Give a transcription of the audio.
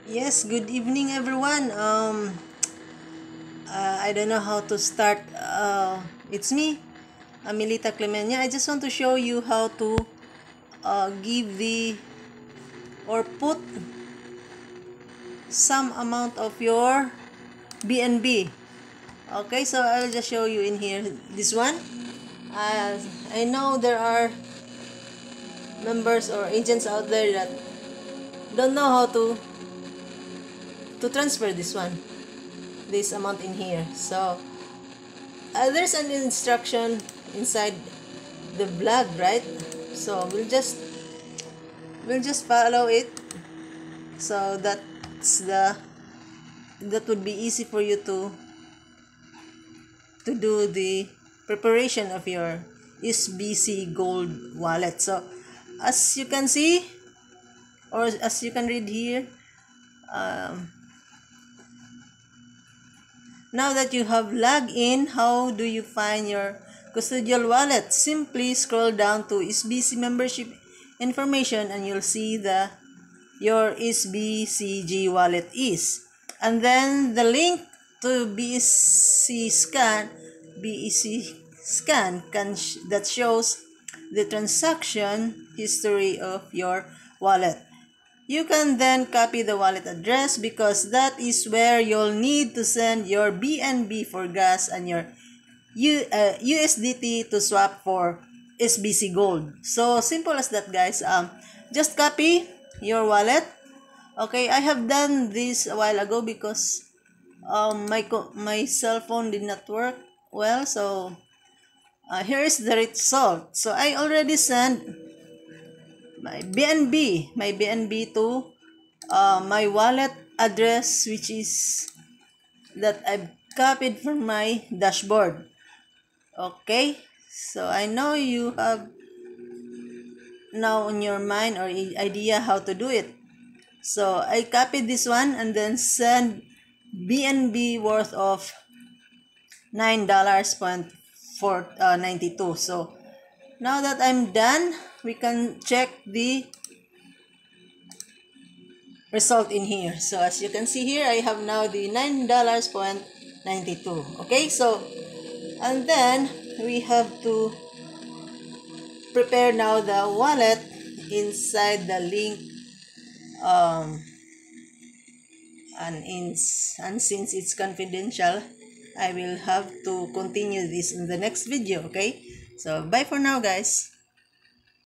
Yes, good evening everyone. I don't know how to start. It's me, Amelita Clemenya. I just want to show you how to give the or put some amount of your BNB. Okay, so I'll just show you in here. This one. I know there are members or agents out there that don't know how to transfer this amount in here. So there's an instruction inside the blog, right? So we'll just follow it, so that would be easy for you to do the preparation of your SBC Gold wallet. So as you can see, or as you can read here, now that you have logged in, how do you find your custodial wallet? Simply scroll down to SBC membership information and you'll see your SBCG wallet is. And then the link to BEC scan that shows the transaction history of your wallet. You can then copy the wallet address because that is where you'll need to send your BNB for gas and your USDT to swap for SBC Gold. So simple as that, guys. Just copy your wallet. Okay, I have done this a while ago because my cell phone did not work well. So here is the result. So I already sent my BNB to my wallet address, which is that I've copied from my dashboard. Okay, so I know you have now in your mind or idea how to do it. So I copied this one and then send BNB worth of $9.92. So now that I'm done, we can check the result in here. So as you can see here, I have now the $9.92. Okay, so and then we have to prepare now the wallet inside the link, and since it's confidential, I will have to continue this in the next video. Okay, so bye for now, guys.